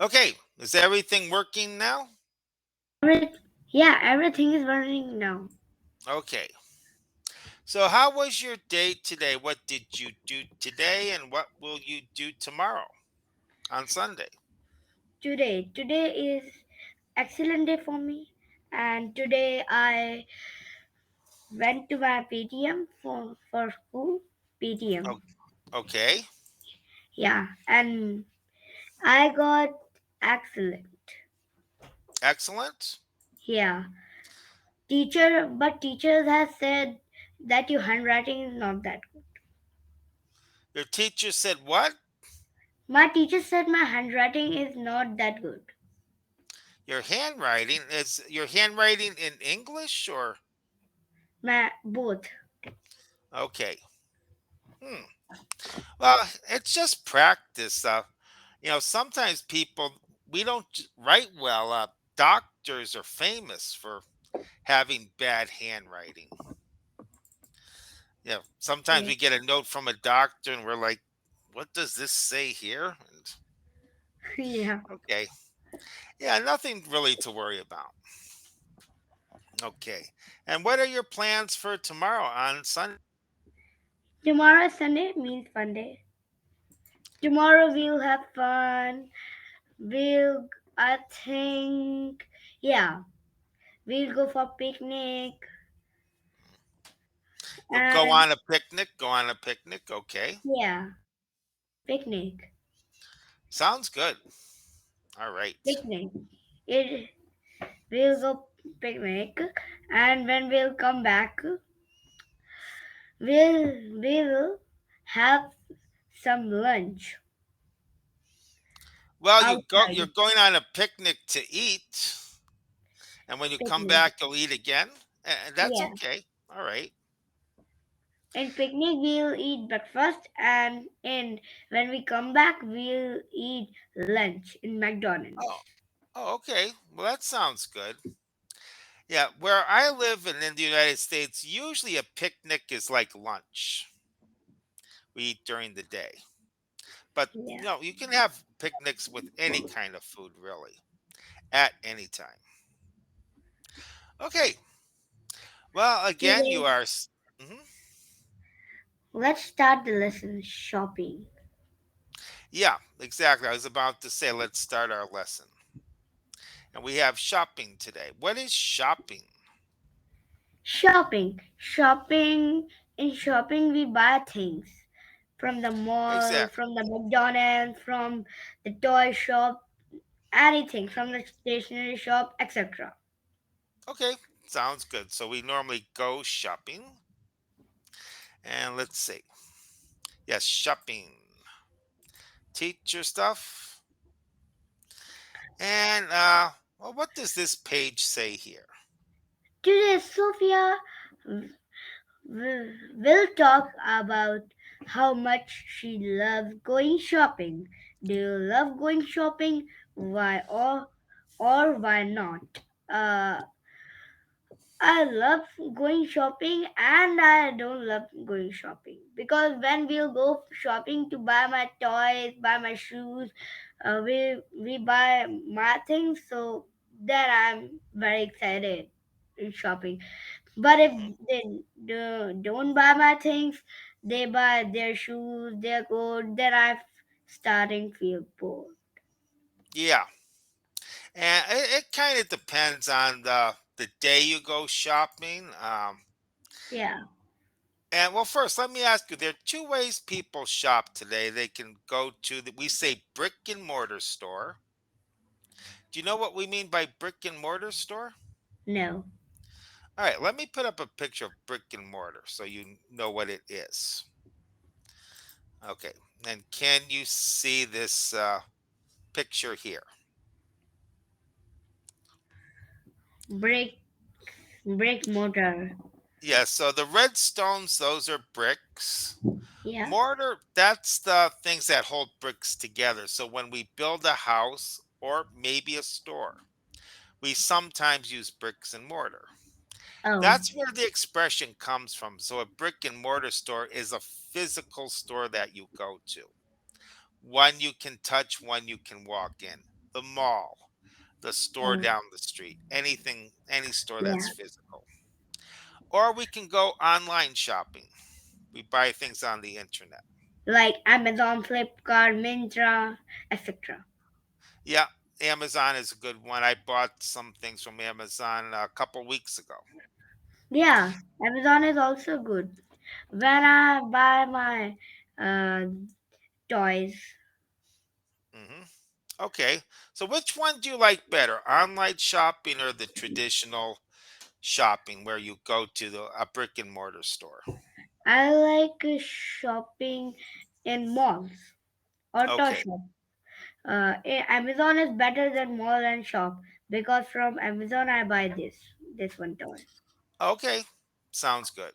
Okay, is everything working now? Every, yeah, everything is running now. Okay. So, how was your day today? What did you do today, and what will you do tomorrow on Sunday? Today is excellent day for me, and today I went to my PTM for school. O- PTM, Okay, yeah, and I got excellent. excellent. Yeah, teachers have said that your handwriting is not that good. Your teacher said what? My teacher said my handwriting is not that good. Your handwriting in English or My both. okay? Hmm. Well, it's just practice. Sometimes people we don't write well. Doctors are famous for having bad handwriting. Sometimes Yeah, we get a note from a doctor and we're like, what does this say here? And yeah. okay. Yeah, nothing really to worry about. Okay. And what are your plans for tomorrow on Sunday? Tomorrow Sunday means fun day. Tomorrow we'll have fun. I think, yeah, we'll go for picnic You'll go and on a picnic, go on a picnic. Okay. yeah, picnic, Sounds good. All right. picnic. It we'll go picnic, and when we'll come back, we'll have some lunch Well, you're outside. going on a picnic to eat, and when you come Picnic, back, you'll eat again. And that's yeah. okay. All right. In picnic, we'll eat breakfast, and in when we come back, we'll eat lunch in Oh, McDonald's. oh, okay. Well, that sounds good. Yeah, where I live and in the United States, usually a picnic is like lunch. We eat during the day. But Yeah. you can have picnics with any kind of food, really, at any time. Okay. Well, again, you Today, are. Mhm. let's start the lesson shopping. Yeah, exactly. I was about to say, let's start our lesson. And we have shopping today. What is shopping? Shopping. In shopping, we buy things from the mall, Exactly. from the McDonald's, from the toy shop, anything from the stationery shop, etc. Okay, sounds good. So we normally go shopping. And let's see. Yes, shopping. Teacher stuff. And well, what does this page say here? Today, Sophia will talk about how much she loves going shopping. Do you love going shopping? Why or why not? Uh, I love going shopping and I don't love going shopping because when we'll go shopping to buy my toys, buy my shoes, we buy my things. So then I'm very excited in shopping. But if Mhm. they don't buy my things, they buy their shoes, their clothes, then I starting feel bored. Yeah, and it kind of depends on the day you go shopping. Yeah. And well, first, let me ask you: there are two ways people shop today. They can go to we say brick and mortar store. Do you know what we mean by brick and mortar store? No. All right, let me put up a picture of brick and mortar so you know what it is. Okay, and can you see this picture here? Brick brick motor. Yeah, so the red stones, those are bricks. Yeah. Mortar, that's the things that hold bricks together. So when we build a house or maybe a store, we sometimes use bricks and mortar. Oh. That's where the expression comes from. So a brick and mortar store is a physical store that you go to. One you can touch, one you can walk in. the mall, the store Oh, down the street, anything, any store that's yeah. physical. Or we can go online shopping. We buy things on the internet. Like Amazon, Flipkart, Myntra, etc. Yeah, Amazon is a good one. I bought some things from Amazon a couple weeks ago. Yeah, Amazon is also good. When I buy my uh, toys, hmm Okay, so which one do you like better, online shopping or the traditional shopping where you go to a brick and mortar store? I like shopping in malls or toy Okay, shop. Amazon is better than mall and shop because from Amazon I buy this one toy. okay, sounds good.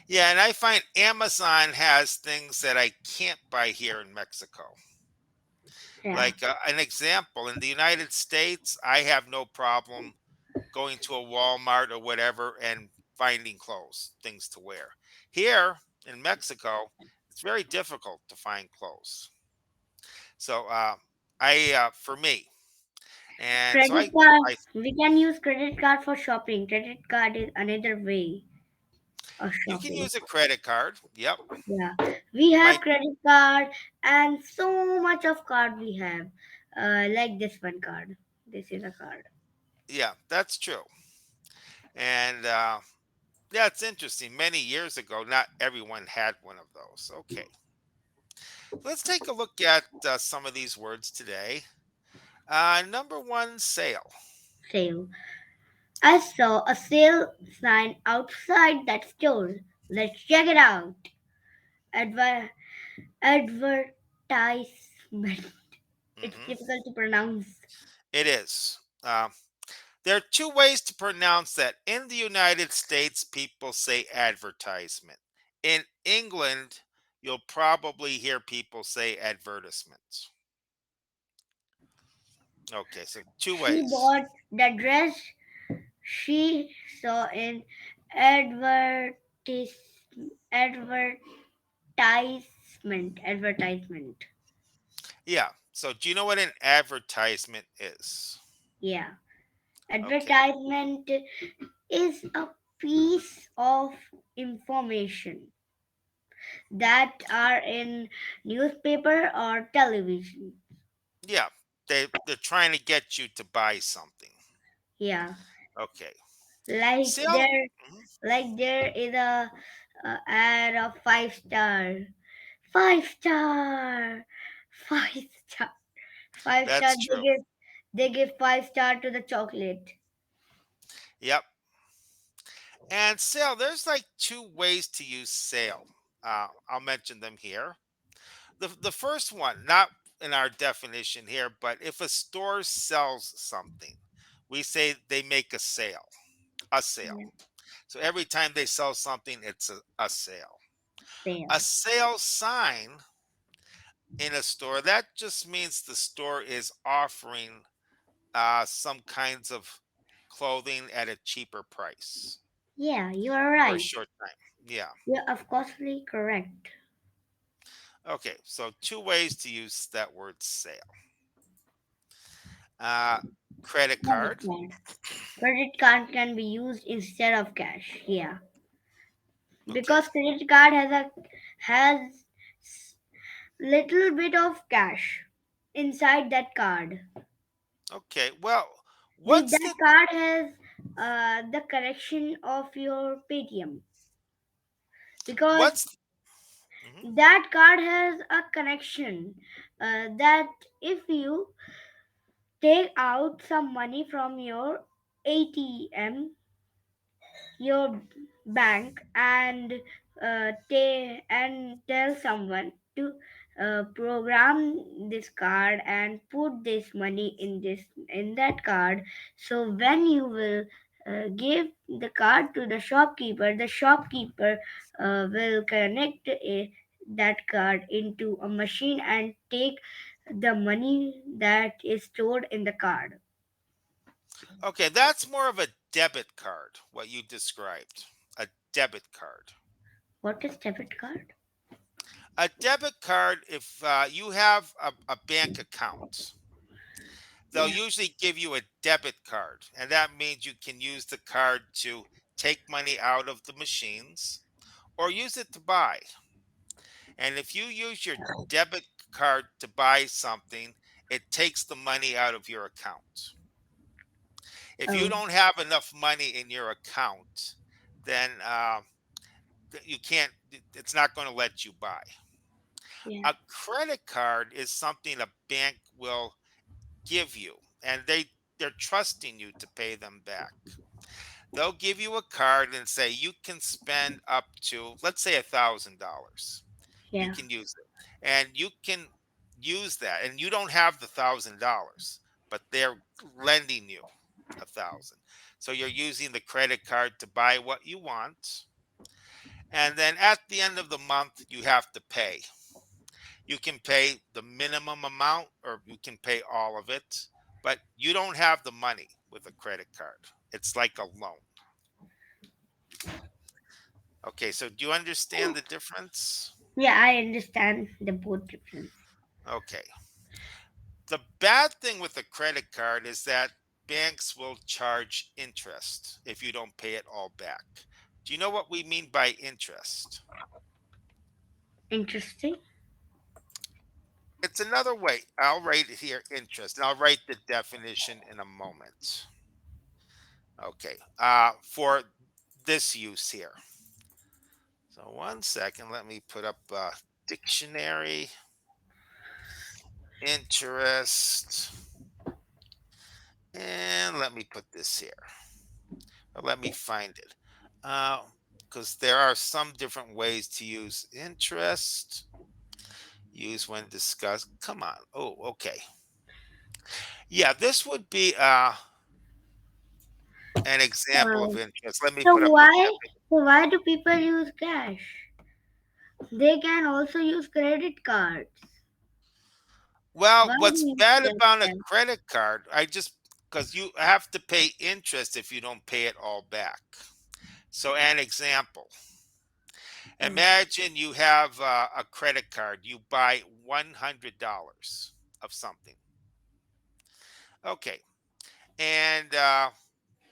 Yeah, and I find Amazon has things that I can't buy here in Mexico. Yeah, Like an example, in the United States, I have no problem going to a Walmart or whatever and finding clothes, things to wear. Here in Mexico, it's very difficult to find clothes. So for me, and so credit card. We can use credit card for shopping. Credit card is another way of you can shopping. use a credit card. Yep, Yeah, we you have might. credit card and so much of card we have. Like this one card. This is a card. Yeah, that's true. And yeah, it's interesting. Many years ago, not everyone had one of those. Okay, let's take a look at some of these words today. Number one, sale. Sale. I saw a sale sign outside that store. Let's check it out. Adver- advertisement. It's hmm difficult to pronounce. It is. There are two ways to pronounce that. In the United States, people say advertisement. In England, you'll probably hear people say advertisements. Okay, so two She ways. bought the dress she saw in advertis- advertisement. Yeah. So do you know what an advertisement is? Yeah. Okay. Advertisement is a piece of information that are in newspaper or television. Yeah. They're trying to get you to buy something. Yeah. Okay. Like Sale. there Mhm, like there is a ad of 5 star. 5 star. 5 star. 5 star That's true. they give 5 star to the chocolate. Yep. And sale, there's like two ways to use sale. I'll mention them here. The first one, not in our definition here, but if a store sells something, we say they make a sale. A sale. Yeah. So every time they sell something, it's a sale. A Sale. sale sign in a store, that just means the store is offering some kinds of clothing at a cheaper price Yeah, you are for a right. short time. Yeah. You're of course correct. Okay. So two ways to use that word sale. Uh, credit Credit card. card. Credit card can be used instead of cash. Yeah. Okay. Because credit card has little bit of cash inside that card. Okay. Well, what's That the card has the correction of your Paytm because what's mhm. that card has a connection that if you take out some money from your ATM, your bank, and tell someone to program this card and put this money in that card, so when you will give the card to the shopkeeper will connect that card into a machine and take the money that is stored in the card. Okay, that's more of a debit card, what you described. A debit card. What is debit card? A debit card, if you have a bank account They'll Yeah. usually give you a debit card, and that means you can use the card to take money out of the machines or use it to buy. And if you use your debit card to buy something, it takes the money out of your account. If you Oh, don't have enough money in your account, then you can't, it's not going to let you buy. yeah. A credit card is something a bank will give you, and they're trusting you to pay them back. They'll give you a card and say you can spend up to, let's say, $1,000. You Yeah. can use it, and you can use that, and you don't have the $1,000, but they're lending you 1,000. So you're using the credit card to buy what you want, and then at the end of the month you have to pay. You can pay the minimum amount or you can pay all of it, but you don't have the money with a credit card. It's like a loan. Okay, so do you understand the difference? Yeah, I understand the both difference. Okay. The bad thing with a credit card is that banks will charge interest if you don't pay it all back. Do you know what we mean by interest? Interesting. It's another way. I'll write it here, interest, and I'll write the definition in a moment. Okay. For this use here. So 1 second, let me put up dictionary, interest, and let me put this here. Or let me find it. Because there are some different ways to use interest. Use when discussed. Come on. Oh, okay. Yeah, this would be an example of Uh, interest. Let me so put up the why definition. so why do people use cash? They can also use credit cards. Well, Why do what's you use bad just about a cash? credit card, I just because you have to pay interest if you don't pay it all back. So, an example, Hmm. imagine you have a credit card, you buy $100 of something. Okay. And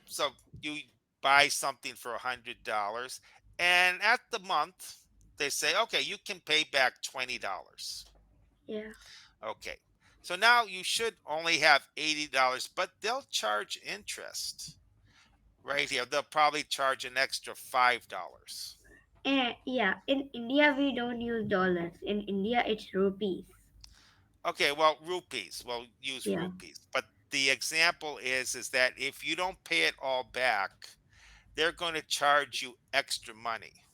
so you buy something for $100, and at the month, they say, okay, you can pay back $20. Yeah. Okay. So now you should only have $80, but they'll charge interest right here. They'll probably charge an extra $5. And yeah, in India we don't use dollars. In India it's rupees. Okay, well, rupees. We'll use Yeah. rupees. But the example is that if you don't pay it all back, they're going to charge you extra money.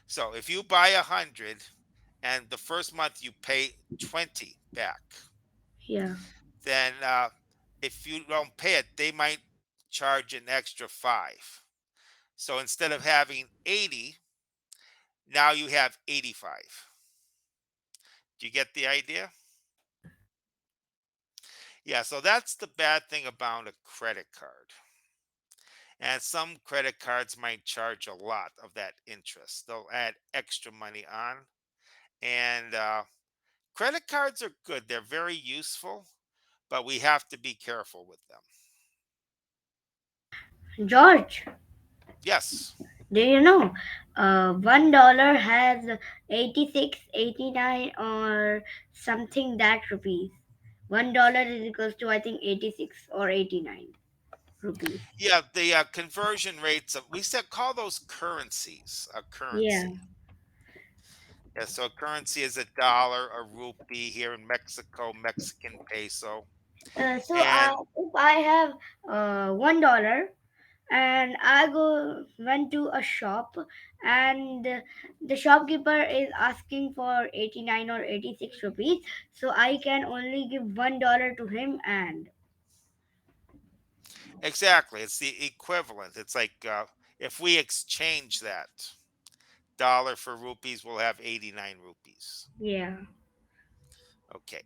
So if you buy 100 and the first month you pay 20 back, Yeah. then if you don't pay it, they might charge an extra 5. So instead of having 80, now you have 85. Do you get the idea? Yeah, so that's the bad thing about a credit card. And some credit cards might charge a lot of that interest. They'll add extra money on. And credit cards are good, they're very useful, but we have to be careful with them. George, Yes. do you know $1 has 86, 89, or something that rupees? $1 is equals to I think 86 or 89 rupees. Yeah, the conversion rates of we said call those currencies a Yeah. currency. Yeah, so a currency is a dollar, a rupee here in Mexico, Mexican peso. And If I have $1 and I go went to a shop and the shopkeeper is asking for 89 or 86 rupees, so I can only give $1 to him and exactly, it's the equivalent. It's like if we exchange that dollar for rupees, we'll have 89 rupees. yeah, Okay.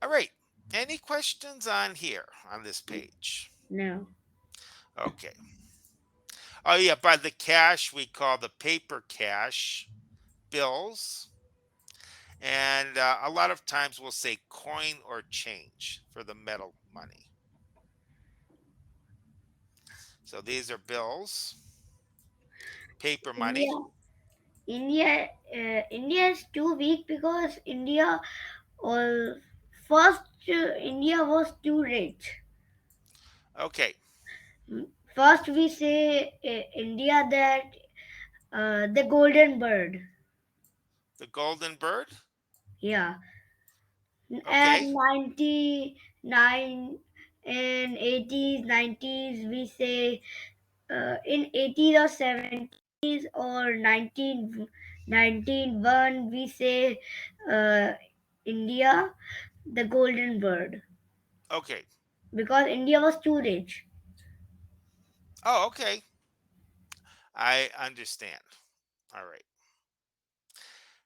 All right. Any questions on here on this page? no, Okay. Oh yeah, by the cash we call the paper cash bills, And a lot of times we'll say coin or change for the metal money. So these are bills, paper money. India, India is too weak because all first India was too rich. Okay, First we say India that the golden bird. the golden bird. Yeah, at Okay, 99 and 80s 90s we say in 80s or 70s or 1901 we say uh, India the golden bird okay. because India was too rich. Oh, okay. I understand. All right.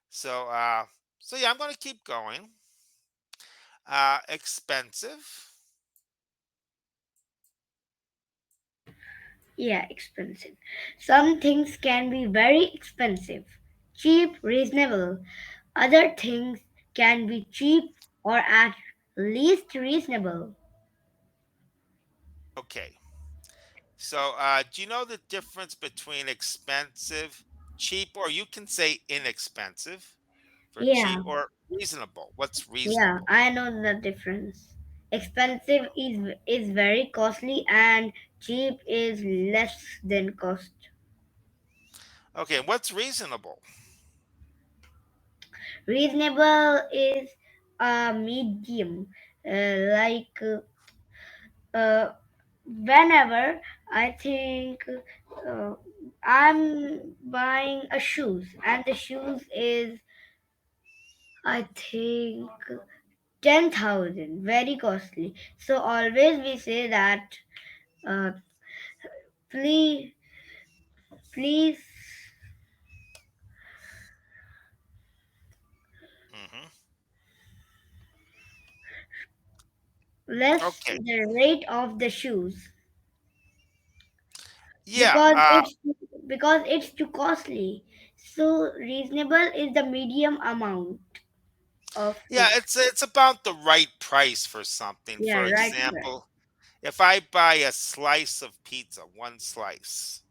So, yeah, I'm going to keep going. Expensive. Yeah, expensive. Some things can be very expensive, cheap, reasonable. Other things can be cheap or at least reasonable. Okay. So, do you know the difference between expensive, cheap, or you can say inexpensive for cheap Yeah, or reasonable? What's yeah, reasonable? I know the difference. Expensive is very costly and cheap is less than cost. Okay, what's reasonable? Reasonable is a medium, like whenever I think I'm buying a shoes and the shoes is I think 10,000, very costly. So always we say that uh, please, please Hmm. less Okay. the rate of the shoes Yeah. because it's too costly. So reasonable is the medium amount of Yeah. it. It's about the right price for something. Yeah, For right, right. example, if I buy a slice of pizza, one slice,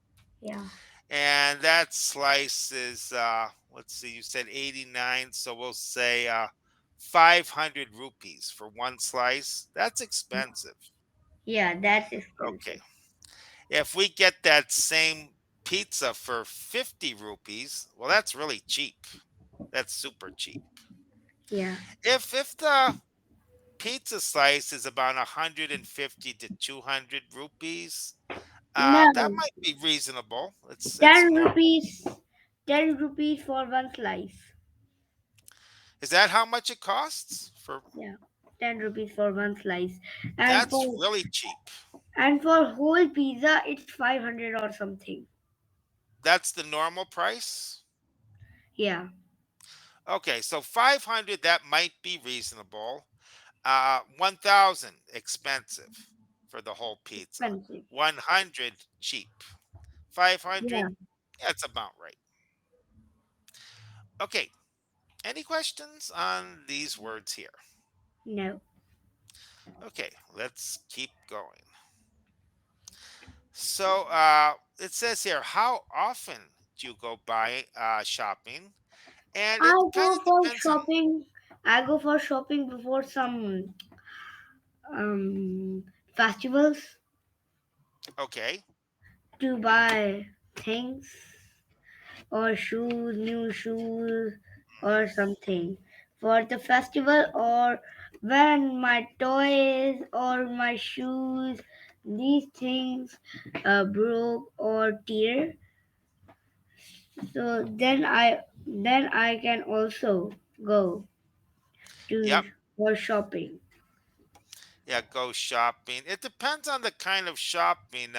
Yeah. and that slice is let's see, you said 89, so we'll say 500 rupees for one slice. That's expensive. Yeah, that's Okay. expensive. If we get that same pizza for 50 rupees, well, that's really cheap. That's super cheap. Yeah. If the pizza slice is about 150 to 200 rupees, that No, might be reasonable. It's 10 more. rupees, 10 rupees for one slice. Is that how much it costs for? Yeah, 10 rupees for one slice. And That's for really cheap. whole pizza, it's 500 or something. That's the normal price. Yeah, Okay, so 500, that might be reasonable. 1,000 expensive for the whole pizza. expensive. 100 cheap. 500, Yeah, that's about right. Okay, any questions on these words here? no. Okay, let's keep going. So it says here, how often do you go by shopping? And it I kind go of for depends on. shopping. I go for shopping before some festivals Okay. to buy things or shoes, new shoes, or Hmm. something for the festival, or when my toys or my shoes, these things broke or tear. So then I can also go to Yep. for shopping. Yeah, go shopping. It depends on the kind of shopping.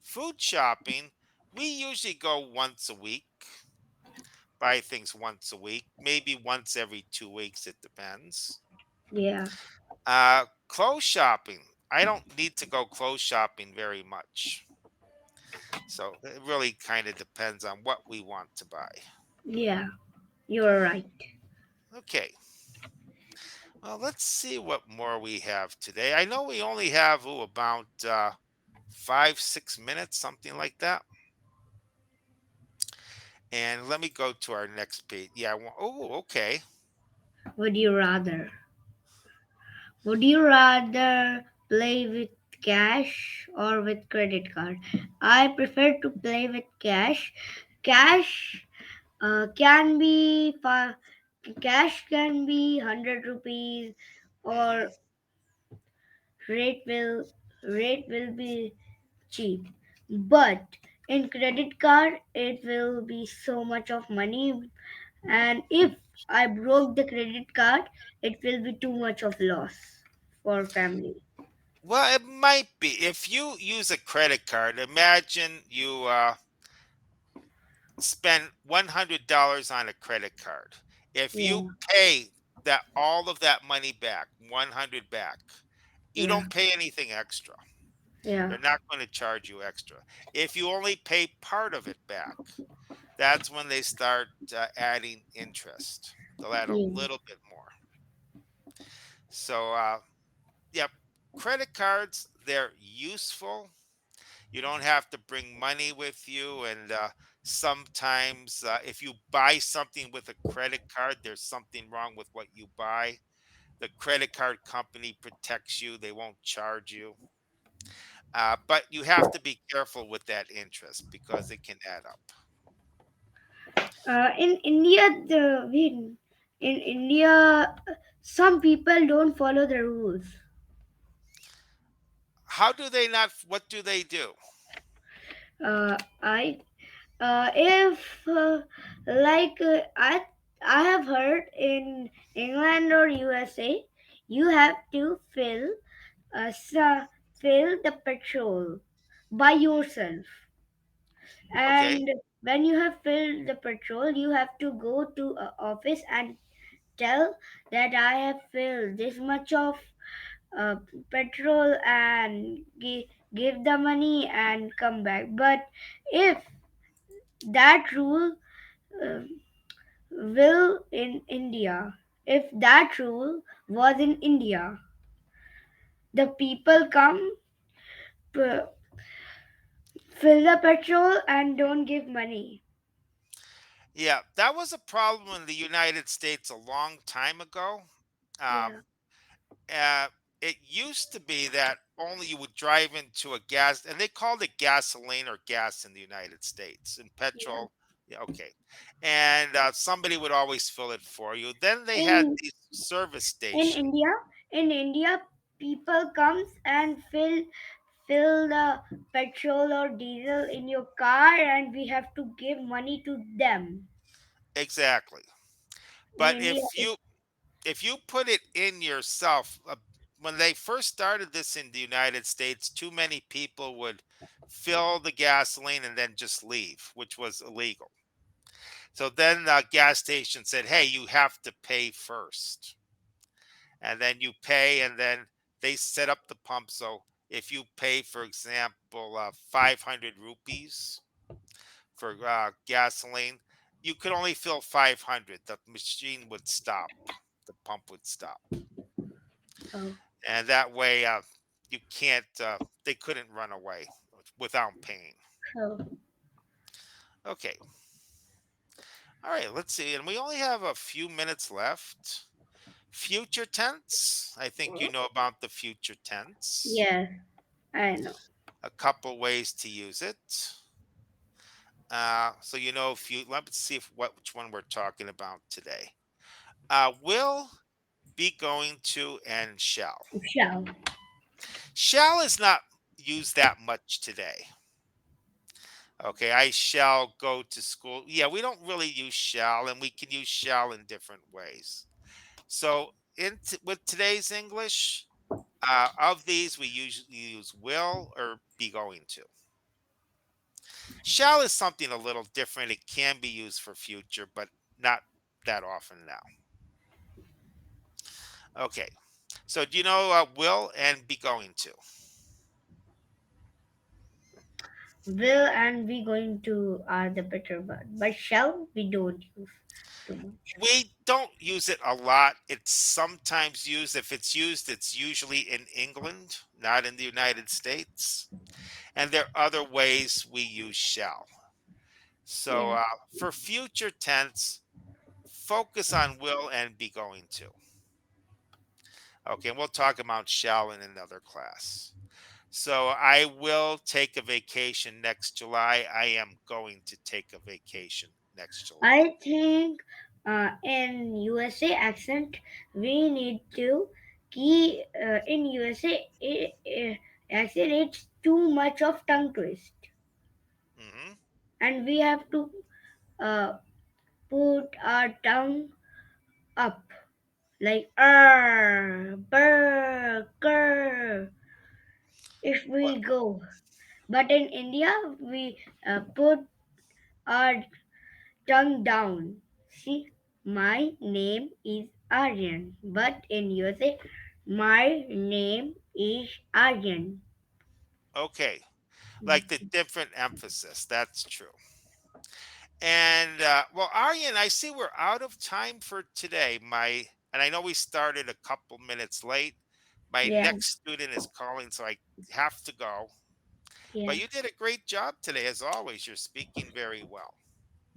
Food shopping, we usually go once a week, buy things once a week, maybe once every 2 weeks. It depends. Yeah, Clothes shopping, I don't need to go clothes shopping very much. So it really kind of depends on what we want to buy. yeah, you're right. Okay. Well, let's see what more we have today. I know we only have about 5, 6 minutes, something like that. And let me go to our next page. Yeah. Oh, okay. Would you rather? Would you rather play with cash or with credit card? I prefer to play with cash. Cash can be cash can be 100 rupees, Hmm. or rate will rate will be cheap. But in credit card, it will be so much of money, and if I broke the credit card, it will be too much of loss for family. Well, it might be. If you use a credit card, imagine you spend $100 on a credit card. If you Yeah, pay that all of that money back, 100 back, you yeah, don't pay anything extra. yeah, They're not going to charge you extra. If you only pay part of it back, that's when they start adding interest. They'll add a yeah. little bit more. So, yep, credit cards, they're useful. You don't have to bring money with you. And sometimes, if you buy something with a credit card, there's something wrong with what you buy. The credit card company protects you, they won't charge you. But you have to be careful with that interest because it can add up. In India, in India, some people don't follow the rules. How do they not? What do they do? I if like I have heard in England or USA, you have to fill the petrol by yourself, Okay, and when you have filled the petrol, you have to go to a office and tell that I have filled this much of uh, petrol, and give the money and come back. But if that rule uh, will in India, if that rule was in India, the people come, p- fill the petrol and don't give money. yeah, that was a problem in the United States a long time ago. Yeah, Um, uh, it used to be that only you would drive into a gas, and they called it gasoline or gas in the United States, and yeah. petrol. Yeah, okay, and somebody would always fill it for you. Then they had In these service in stations. India, in India, people comes and fill the petrol or diesel in your car, and we have to give money to them. Exactly. In But India, if you put it in yourself, when they first started this in the United States, too many people would fill the gasoline and then just leave, which was illegal. So then the gas station said, "Hey, you have to pay first," and then you pay, and then they set up the pump. So if you pay, for example, 500 rupees for gasoline, you could only fill 500. The machine would stop. The pump would stop, oh, and that way you can't. They couldn't run away without paying. oh, Okay, all right. Let's see, and we only have a few minutes left. Future tense. I think you know about the future tense. yes, I know. A couple ways to use it. So you know, if you let's see if what which one we're talking about today. Will, be going to, and shall. Shall. Shall is not used that much today. Okay, I shall go to school. Yeah, we don't really use shall, and we can use shall in different ways. So, with today's English, of these, we usually use will or be going to. Shall is something a little different. It can be used for future, but not that often now. Okay, so do you know will and be going to? Will and we going to are the better word, but shall we don't use. too much. We don't use it a lot. It's sometimes used. If it's used, it's usually in England, not in the United States. And there are other ways we use shall. So Yeah. for future tense, focus on will and be going to. Okay, and we'll talk about shall in another class. So I will take a vacation next July. I am going to take a vacation next July. I think in USA accent we need to key in USA accent it's too much of tongue twist, Hmm. and we have to uh, put our tongue up like burger if Well, we go. But in India we put our tongue down. See, my name is Aryan, but in USA, my name is Aryan. okay, like the different emphasis. That's true. And well, Aryan, I see we're out of time for today. And I know we started a couple minutes late. My Yeah, next student is calling, so I have to go. yeah. But you did a great job today, as always. You're speaking very well.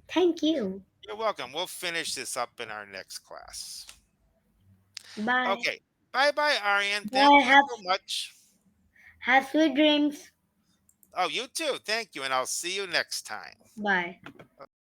Thank you. You're welcome. We'll finish this up in our next class. Bye. Okay. Bye bye, Aryan. Bye. Thank you so much. Have sweet dreams. Oh, you too. Thank you. And I'll see you next time. Bye. Okay.